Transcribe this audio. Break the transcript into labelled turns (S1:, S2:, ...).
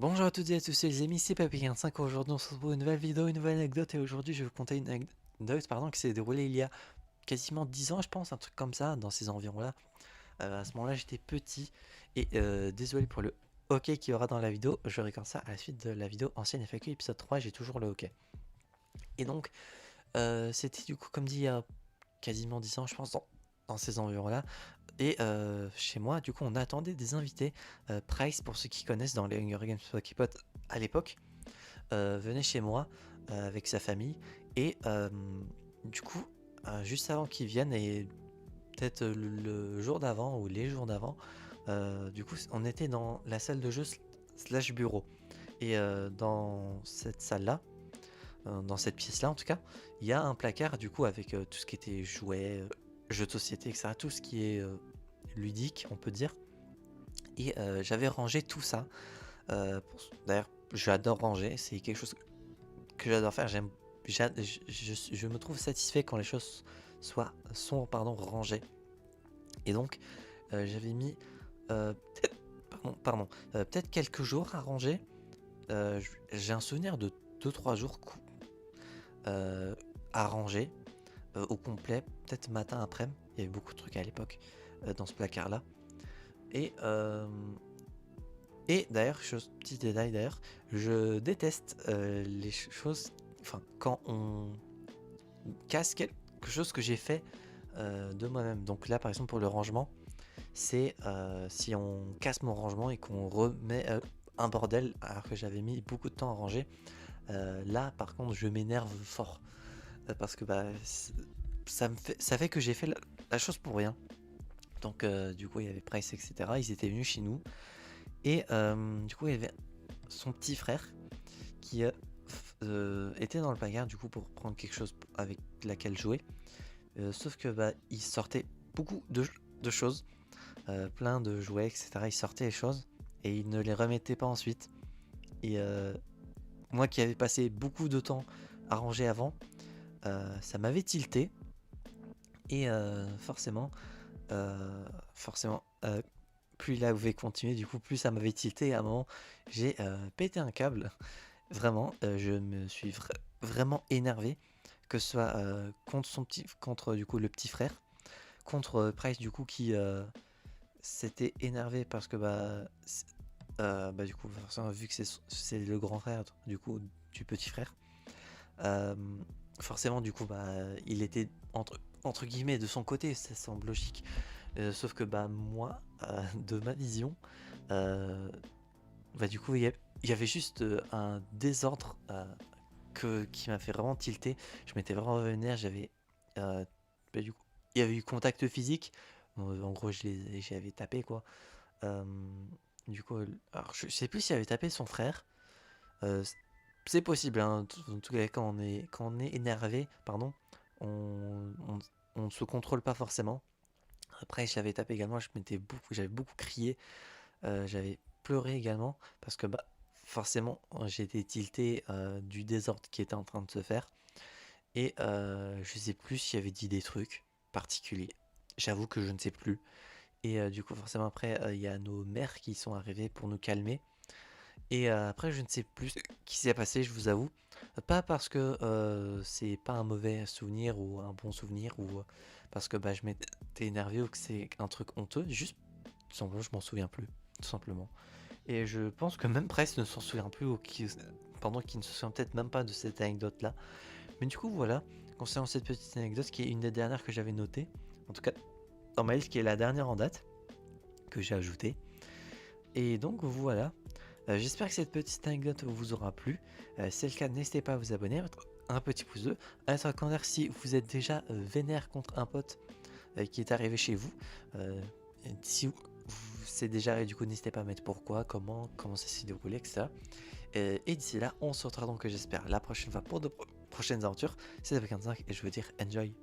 S1: Bonjour à toutes et à tous, c'est les amis, c'est Papy45. Aujourd'hui, on se retrouve pour une nouvelle vidéo, une nouvelle anecdote. Et aujourd'hui, je vais vous conter une anecdote qui s'est déroulée il y a quasiment 10 ans, je pense, un truc comme ça, dans ces environs-là. À ce moment-là, j'étais petit. Et désolé pour le hockey qu'il y aura dans la vidéo. Je regarde ça à la suite de la vidéo ancienne FAQ épisode 3. J'ai toujours le hockey. Et donc, c'était du coup, comme dit, il y a quasiment 10 ans, je pense, dans ces environs-là. Et chez moi, du coup, on attendait des invités. Price, pour ceux qui connaissent dans les Hunger Games Poképot à l'époque, venait chez moi avec sa famille. Et du coup, juste avant qu'ils viennent, et peut-être le jour d'avant ou les jours d'avant, du coup, on était dans la salle de jeu slash bureau. Et dans cette salle-là, dans cette pièce-là en tout cas, il y a un placard du coup avec tout ce qui était jouets, jeux de société, etc. Tout ce qui est ludique, on peut dire. Et j'avais rangé tout ça. D'ailleurs, j'adore ranger, c'est quelque chose que j'adore faire. Je me trouve satisfait quand les choses sont rangées. Et donc, j'avais mis peut-être quelques jours à ranger. J'ai un souvenir de 2-3 jours à ranger au complet, peut-être matin après-midi. Il y avait beaucoup de trucs à l'époque dans ce placard-là. Et d'ailleurs, petit détail d'ailleurs, je déteste les choses, enfin quand on casse quelque chose que j'ai fait de moi-même. Donc là par exemple pour le rangement, c'est si on casse mon rangement et qu'on remet un bordel alors que j'avais mis beaucoup de temps à ranger, là par contre je m'énerve fort parce que ça fait que j'ai fait la chose pour rien. Donc du coup il y avait Price, etc. Ils étaient venus chez nous. Et du coup, il y avait son petit frère qui était dans le placard du coup pour prendre quelque chose avec laquelle jouer. Sauf que il sortait beaucoup de choses, plein de jouets, etc. Il sortait les choses et il ne les remettait pas ensuite. Et moi qui avais passé beaucoup de temps à ranger avant, ça m'avait tilté. Et forcément, plus il avait continué, du coup, plus ça m'avait tilté. Et à un moment, j'ai pété un câble. Vraiment, je me suis vraiment énervé, que ce soit contre du coup le petit frère, contre Price du coup qui s'était énervé parce que du coup forcément vu que c'est le grand frère du coup du petit frère, euh, forcément du coup il était entre guillemets de son côté, ça semble logique. Sauf que moi, de ma vision, euh, du coup, il y avait juste un désordre qui m'a fait vraiment tilter. Je m'étais vraiment vénère. Euh, du coup, il y avait eu contact physique. En gros, j'avais tapé quoi. Euh, du coup, alors, je sais plus s'il avait tapé son frère. Euh, c'est possible, hein. En tout cas, quand on est énervé, pardon, on ne se contrôle pas forcément. Après, j'avais tapé également, j'avais beaucoup crié, j'avais pleuré également parce que forcément j'ai été tilté du désordre qui était en train de se faire et je sais plus s'il y avait dit des trucs particuliers. J'avoue que je ne sais plus. Et du coup, forcément, après, il y a nos mères qui sont arrivées pour nous calmer. Et après, je ne sais plus ce qui s'est passé, je vous avoue. Pas parce que c'est pas un mauvais souvenir ou un bon souvenir ou parce que je m'étais énervé ou que c'est un truc honteux. Juste, tout simplement, je m'en souviens plus, tout simplement. Et je pense que même Price ne s'en souvient plus pendant qu'il ne se souvient peut-être même pas de cette anecdote-là. Mais du coup, voilà, concernant cette petite anecdote qui est une des dernières que j'avais notées, en tout cas dans ma liste qui est la dernière en date que j'ai ajoutée. Et donc voilà. J'espère que cette petite anecdote vous aura plu. Si c'est le cas, n'hésitez pas à vous abonner, à mettre un petit pouce bleu, à mettre un commentaire si vous êtes déjà vénère contre un pote qui est arrivé chez vous. Si c'est déjà arrivé, du coup, n'hésitez pas à mettre pourquoi, comment ça s'est déroulé, etc. Et d'ici là, on se retrouvera donc, j'espère, la prochaine fois pour de prochaines aventures. C'est avec 25 et je veux dire enjoy.